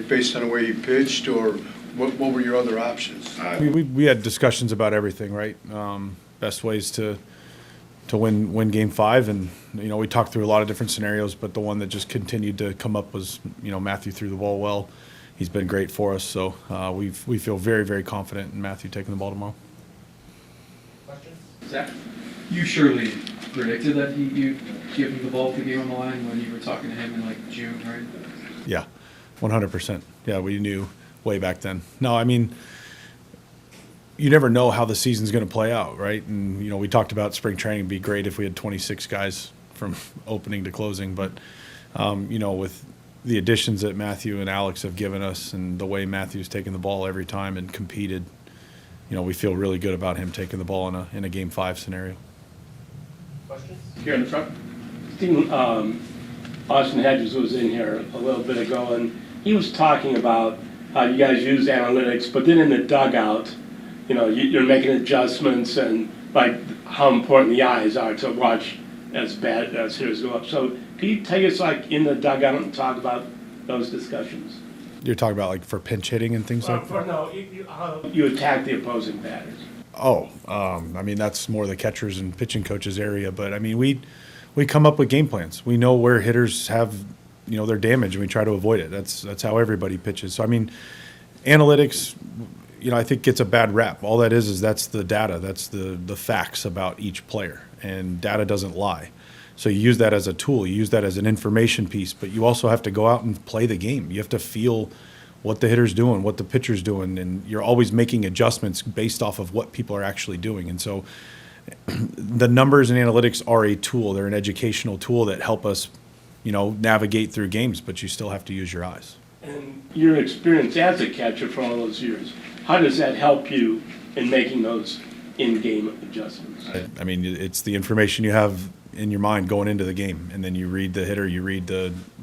based on the way he pitched, or what were your other options? We had discussions about everything, right? Best ways to win Game 5, and we talked through a lot of different scenarios, but the one that just continued to come up was Matthew threw the ball well. He's been great for us, so we feel very, very confident in Matthew taking the ball tomorrow. Questions? Zach? You surely predicted that you'd give him the ball with the game on the line when you were talking to him in June, right? Yeah, 100%. Yeah, we knew way back then. No, I mean, you never know how the season's going to play out, right? And we talked about spring training. It'd be great if we had 26 guys from opening to closing, but with the additions that Matthew and Alex have given us, and the way Matthew's taken the ball every time and competed, we feel really good about him taking the ball in a Game 5 scenario. Questions? Here in the front. Stephen, Austin Hedges was in here a little bit ago, and he was talking about how you guys use analytics, but then in the dugout, you're making adjustments and how important the eyes are to watch as bad as hitters go up. So can you take us in the dugout and talk about those discussions? You're talking about for pinch hitting and things like that? No, how you attack the opposing batters. Oh, I mean, that's more the catchers and pitching coaches area, but I mean, we come up with game plans. We know where hitters have their damage, and we try to avoid it. That's how everybody pitches. So I mean, analytics, I think gets a bad rap. All that is that's the data. That's the facts about each player, and data doesn't lie. So you use that as a tool. You use that as an information piece, but you also have to go out and play the game. You have to feel what the hitter's doing, what the pitcher's doing, and you're always making adjustments based off of what people are actually doing. And so the numbers and analytics are a tool. They're an educational tool that help us, navigate through games, but you still have to use your eyes. And your experience as a catcher for all those years, how does that help you in making those in-game adjustments? I mean, it's the information you have in your mind going into the game, and then you read the hitter, you read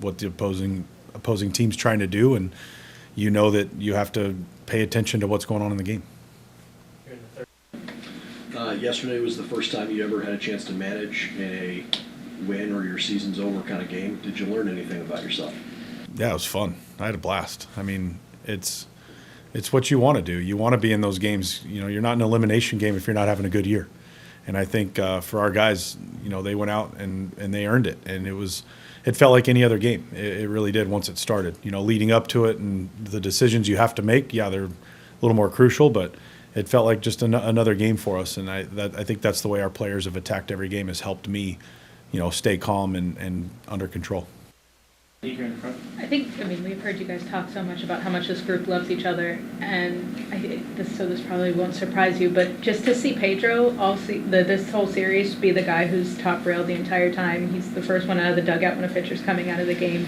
what the opposing team's trying to do, and you know that you have to pay attention to what's going on in the game. Yesterday was the first time you ever had a chance to manage a win or your season's over kind of game. Did you learn anything about yourself? Yeah, it was fun. I had a blast. I mean, it's what you want to do. You want to be in those games. You're not in an elimination game if you're not having a good year. And I think for our guys, they went out and they earned it. And it felt like any other game. It really did once it started. Leading up to it and the decisions you have to make, yeah, they're a little more crucial, but it felt like just another game for us. And I think that's the way our players have attacked every game, has helped me, stay calm and under control. Here in the front. I mean, we've heard you guys talk so much about how much this group loves each other, and this probably won't surprise you, but just to see Pedro this whole series be the guy who's top railed the entire time. He's the first one out of the dugout when a pitcher's coming out of the game.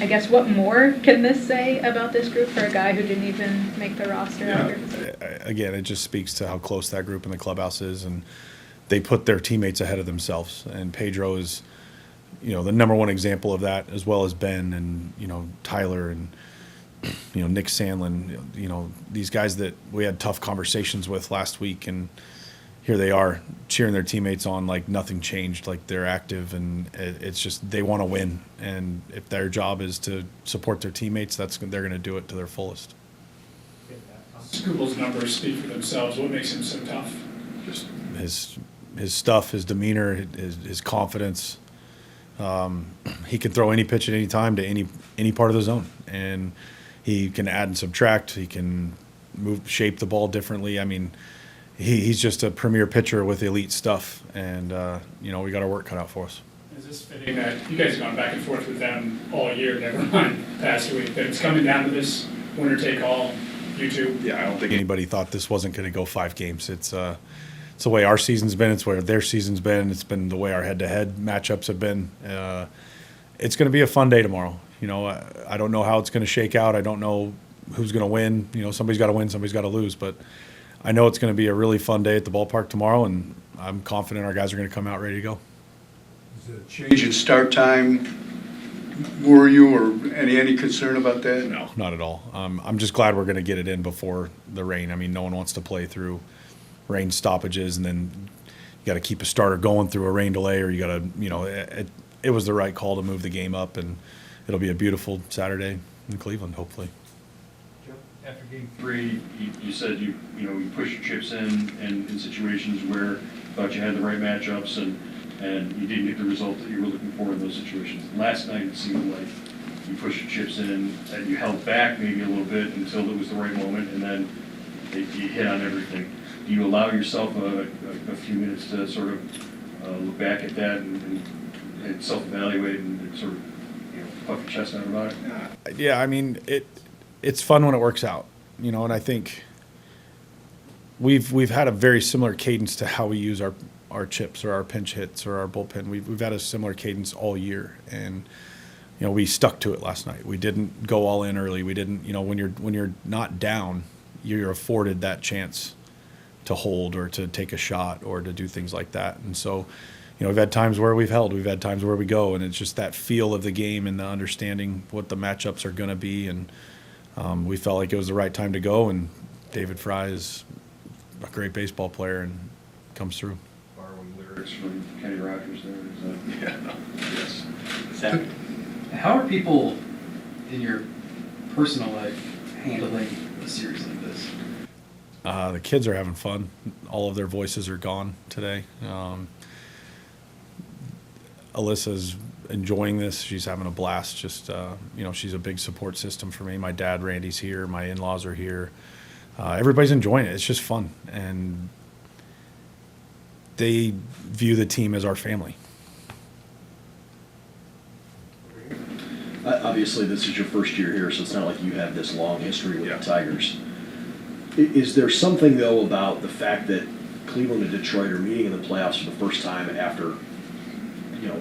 I guess what more can this say about this group for a guy who didn't even make the roster? Again, it just speaks to how close that group in the clubhouse is, and they put their teammates ahead of themselves. And Pedro is, the number one example of that, as well as Ben and, Tyler and, Nick Sandlin, these guys that we had tough conversations with last week, and here they are cheering their teammates on like nothing changed, like they're active, and it's just they want to win. And if their job is to support their teammates, they're going to do it to their fullest. Scooble's numbers speak for themselves. What makes him so tough? Just his stuff, his demeanor, his confidence. He can throw any pitch at any time to any part of the zone, and he can add and subtract. He can shape the ball differently. I mean, he's just a premier pitcher with elite stuff, and we got our work cut out for us. Is this fitting that you guys have gone back and forth with them all year, never mind past week, that it's coming down to this winner take all, you two? Yeah, I don't think anybody thought this wasn't going to go 5 games. It's the way our season's been. It's where their season's been. It's been the way our head-to-head matchups have been. It's going to be a fun day tomorrow. I don't know how it's going to shake out. I don't know who's going to win. Somebody's got to win, somebody's got to lose. But I know it's going to be a really fun day at the ballpark tomorrow, and I'm confident our guys are going to come out ready to go. Is it a change in start time worry you, or any concern about that? No, not at all. I'm just glad we're going to get it in before the rain. I mean, no one wants to play through rain stoppages, and then you got to keep a starter going through a rain delay, or you got to, it was the right call to move the game up, and it'll be a beautiful Saturday. in Cleveland, hopefully. After game 3, you said you pushed your chips in situations where you thought you had the right matchups and you didn't get the result that you were looking for in those situations. Last night it seemed like you pushed your chips in and you held back maybe a little bit until it was the right moment, and then you hit on everything. Do you allow yourself a few minutes to sort of look back at that and self-evaluate and sort of puff your chest out about it? Yeah, I mean, it's fun when it works out, and I think we've had a very similar cadence to how we use our chips or our pinch hits or our bullpen. We've had a similar cadence all year, and we stuck to it last night. We didn't go all in early. We didn't, when you're not down, you're afforded that chance to hold or to take a shot or to do things like that. And so, we've had times where we've held, we've had times where we go, and it's just that feel of the game and the understanding what the matchups are going to be. And we felt like it was the right time to go, and David Fry is a great baseball player and comes through. Borrowing lyrics from Kenny Rogers there. Yeah, no. Yes. Zach, how are people in your personal life handling a series like this? The kids are having fun. All of their voices are gone today. Alyssa's enjoying this. She's having a blast. Just, she's a big support system for me. My dad, Randy's here. My in-laws are here. Everybody's enjoying it. It's just fun. And they view the team as our family. Obviously, this is your first year here, so it's not like you have this long history with the Tigers. Is there something, though, about the fact that Cleveland and Detroit are meeting in the playoffs for the first time after,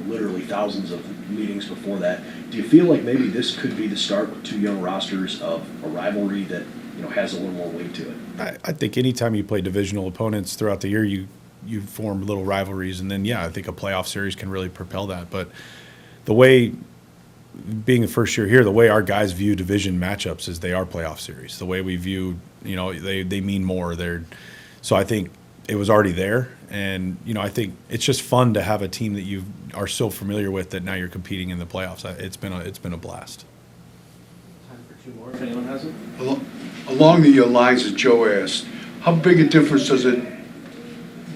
literally thousands of meetings before that? Do you feel like maybe this could be the start with two young rosters of a rivalry that, has a little more weight to it? I think anytime you play divisional opponents throughout the year, you form little rivalries, and then, I think a playoff series can really propel that. But the way, being the first year here, the way our guys view division matchups is they are playoff series. The way we view, they mean more. So I think it was already there, and I think it's just fun to have a team that you are so familiar with that now you're competing in the playoffs. It's been a blast. Time for 2 more, if anyone has them. Along the lines that Joe asked, how big a difference does it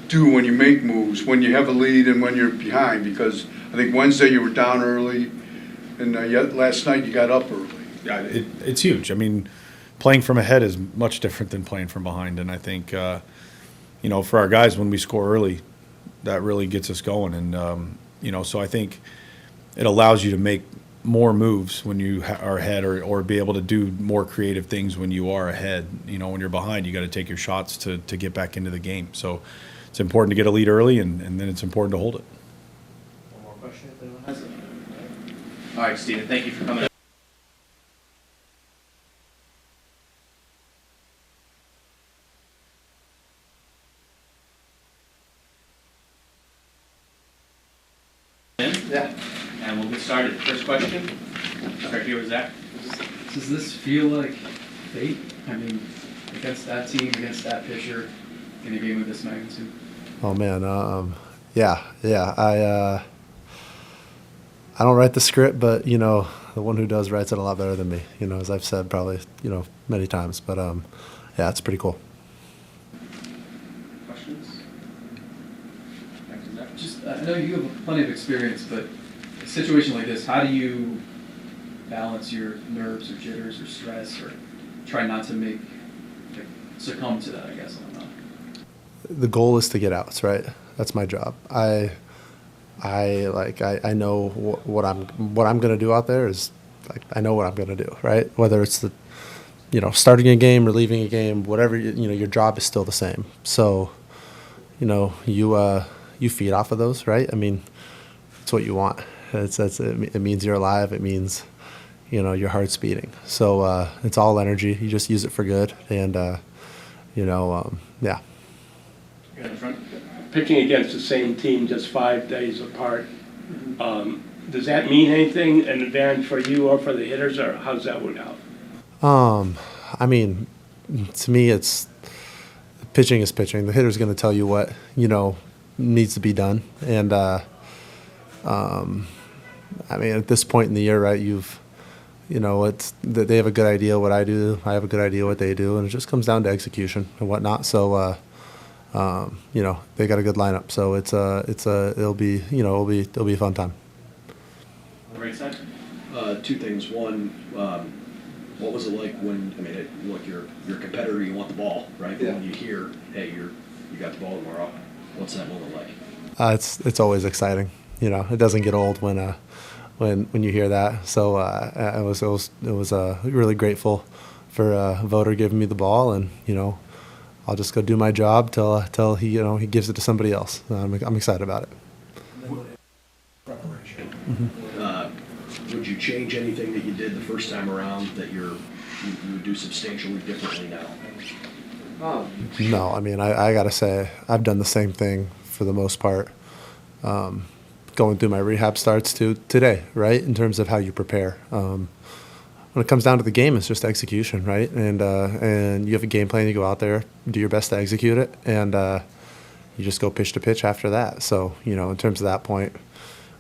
do when you make moves, when you have a lead and when you're behind? Because I think Wednesday you were down early, and yet last night you got up early. Yeah, it's huge. I mean, playing from ahead is much different than playing from behind, and I think for our guys, when we score early, that really gets us going. And so I think it allows you to make more moves when you are ahead, or be able to do more creative things when you are ahead. When you're behind, you got to take your shots to get back into the game. So it's important to get a lead early, and then it's important to hold it. One more question, if anyone has it. All right, Steven, thank you for coming. Yeah. And we'll get started. First question. Start here with Zach. Does this feel like fate? I mean, against that team, against that pitcher, in a game of this magnitude? Oh man, yeah. I don't write the script, but the one who does writes it a lot better than me. As I've said probably many times. But yeah, it's pretty cool. Questions? Back to Zach. Just, I know you have plenty of experience, but a situation like this, how do you balance your nerves or jitters or stress, or try not to succumb to that? I guess I don't know. The goal is to get outs, right? That's my job. I know what I'm going to do out there is I know what I'm going to do, right? Whether it's starting a game or leaving a game, whatever, your job is still the same. So, you feed off of those, right? I mean, it's what you want. It means you're alive. It means, your heart's beating. So it's all energy. You just use it for good, and yeah. In front. Pitching against the same team just 5 days apart, does that mean anything, an advantage for you or for the hitters, or how does that work out? I mean, to me, it's pitching is pitching. The hitter's going to tell you what needs to be done, and I mean, at this point in the year, right, you've you know, it's that they have a good idea what I do. I have a good idea what they do, and it just comes down to execution and whatnot. So, you know, they got a good lineup. So it'll be, you know, it'll be a fun time. On the right side? Two things. One, what was it like when, I mean, look, you're a competitor, you want the ball, right? But when you hear, hey, you got the ball tomorrow, what's that moment like? It's always exciting. You know, it doesn't get old when you hear that. So I was really grateful for Vogt giving me the ball, and you know, I'll just go do my job till he, you know, he gives it to somebody else. I'm excited about it. Would you change anything that you did the first time around that you would do substantially differently now? No, I mean, I gotta say, I've done the same thing for the most part. Going through my rehab starts to today, right? In terms of how you prepare. When it comes down to the game, it's just execution, right? And you have a game plan, you go out there, do your best to execute it, and you just go pitch to pitch after that. So, you know, in terms of that point,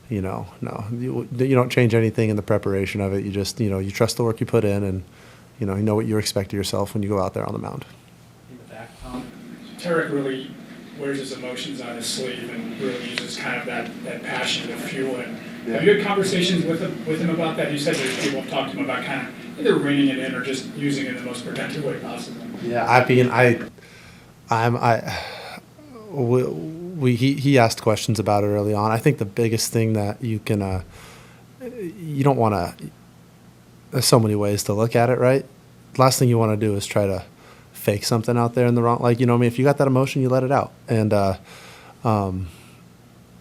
you know, no, you don't change anything in the preparation of it. You just, you know, you trust the work you put in, and you know what you expect of yourself when you go out there on the mound. In the back, Tom? Tarek really wears his emotions on his sleeve and really uses kind of that passion to fuel it. Have you had conversations with him about that? You said there's people have talked to him about kind of either reining it in or just using it in the most productive way possible. Yeah, I mean, he asked questions about it early on. I think the biggest thing that you can, you don't want to, there's so many ways to look at it, right? Last thing you want to do is try to fake something out there in the wrong, like, you know what I mean? If you got that emotion, you let it out. And,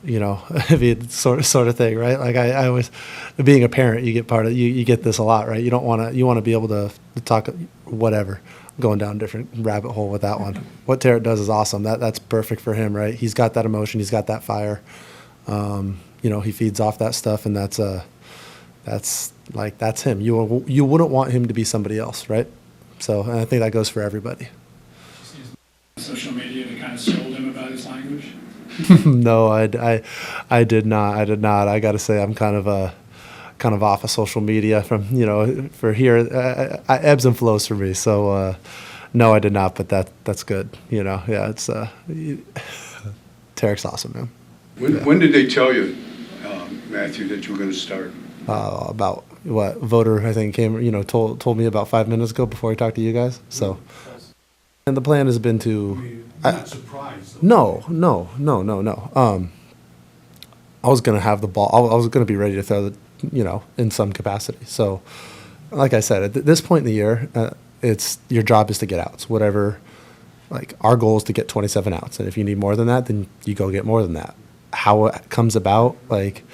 you know, I mean, sort of thing, right? Like I was, being a parent, you get part of, you get this a lot, right? You want to be able to talk whatever, going down a different rabbit hole with that one. What Tarek does is awesome. That's perfect for him, right? He's got that emotion, he's got that fire. You know, he feeds off that stuff, and that's him. You wouldn't want him to be somebody else, right? So, and I think that goes for everybody. Social media that kind of sold him about his language? No, I did not. I got to say, I'm kind of off of social media from, you know, for here, ebbs and flows for me. So, no, I did not, but that's good. You know, yeah, it's, Tarek's awesome, man. When did they tell you, Matthew, that you were going to start? About what Vogt, I think, came, you know, told me about 5 minutes ago before he talked to you guys. So, and the plan has been to. Not surprised. No. I was gonna have the ball. I was gonna be ready to throw the, you know, in some capacity. So, like I said, at this point in the year, it's your job is to get outs. Whatever, like our goal is to get 27 outs, and if you need more than that, then you go get more than that. How it comes about, like.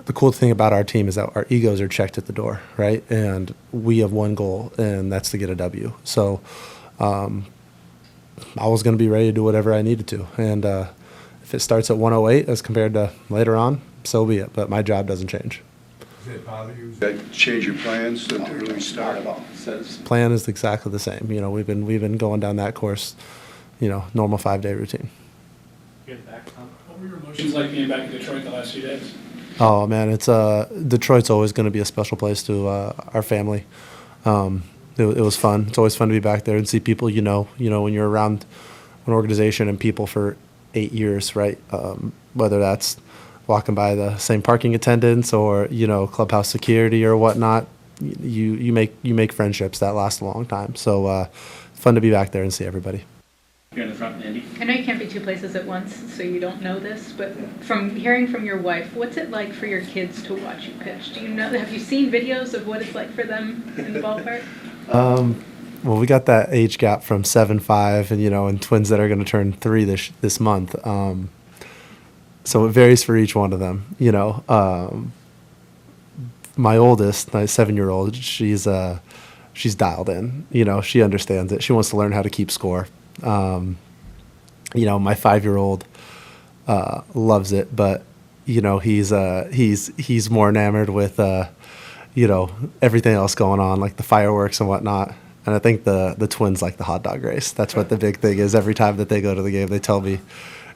The cool thing about our team is that our egos are checked at the door, right? And we have one goal, and that's to get a W. So I was going to be ready to do whatever I needed to. And if it starts at 108 as compared to later on, so be it. But my job doesn't change. Does that bother you? Does that change your plans to early start? Plan is exactly the same. You know, we've been going down that course, you know, normal 5-day routine. Good back, Tom? What were your emotions like being back in Detroit the last few days? Oh man, it's Detroit's always going to be a special place to our family. It was fun. It's always fun to be back there and see people you know when you're around an organization and people for 8 years, right? Whether that's walking by the same parking attendants or, you know, clubhouse security or whatnot, you make friendships that last a long time. So fun to be back there and see everybody. Here in the front, Andy. I know you can't be two places at once, so you don't know this, but from hearing from your wife, what's it like for your kids to watch you pitch? Do you know? Have you seen videos of what it's like for them in the ballpark? Well, we got that age gap from 7-5, and you know, and twins that are going to turn 3 this month. So it varies for each one of them. You know, my oldest, my 7-year-old, she's dialed in. You know, she understands it. She wants to learn how to keep score. You know, my 5-year-old loves it, but you know, he's more enamored with you know, everything else going on, like the fireworks and whatnot. And I think the twins like the hot dog race. That's what the big thing is. Every time that they go to the game, they tell me,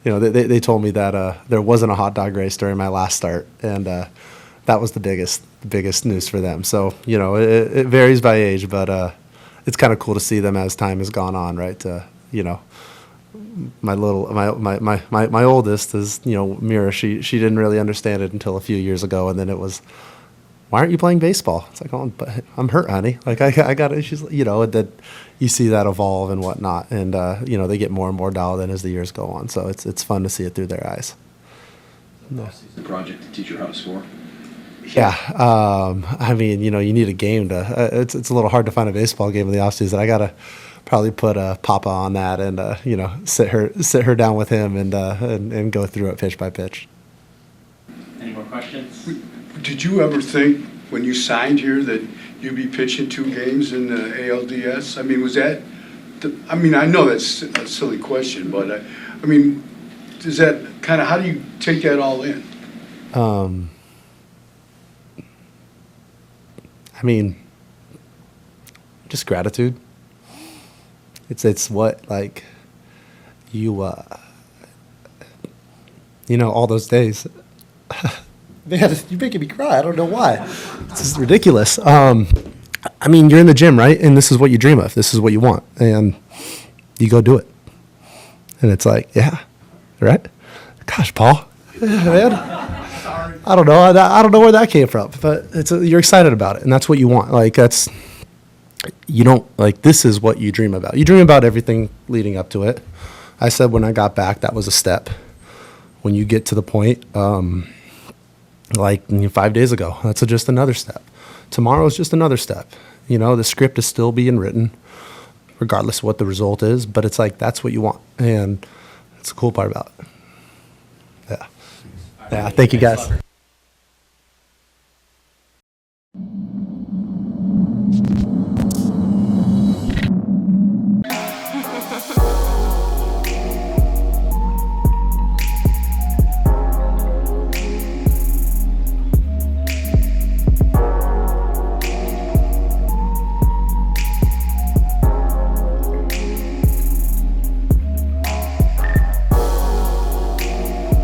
you know, they told me that there wasn't a hot dog race during my last start, and that was the biggest news for them. So, you know, it varies by age, but it's kind of cool to see them as time has gone on, right? You know, my oldest is, you know, Mira, she didn't really understand it until a few years ago, and then it was, why aren't you playing baseball? It's like, oh, but I'm hurt, honey. Like I got it. She's, you know, that you see that evolve and whatnot, and you know, they get more and more dialed in as the years go on. So it's fun to see it through their eyes. The project to teach her how to score. Yeah, I mean, you know, you need a game to. It's a little hard to find a baseball game in the offseason. I gotta probably put Papa on that, and you know, sit her down with him, and go through it pitch by pitch. Any more questions? Did you ever think when you signed here that you'd be pitching 2 games in the ALDS? I mean, was that? I mean, I know that's a silly question, but I mean, is that kind of, how do you take that all in? I mean, just gratitude. It's what, like, you know, all those days. Man, you're making me cry. I don't know why. This is ridiculous. I mean, you're in the gym, right? And this is what you dream of. This is what you want. And you go do it. And it's like, yeah, right? Gosh, Paul. Yeah, man. I don't know. I don't know where that came from. But you're excited about it. And that's what you want. Like, you don't, like, this is what you dream about. You dream about everything leading up to it. I said when I got back, that was a step. When you get to the point, like 5 days ago, that's just another step. Tomorrow is just another step. You know, the script is still being written, regardless of what the result is, but it's like, that's what you want. And it's the cool part about it. Yeah. Yeah, thank you guys.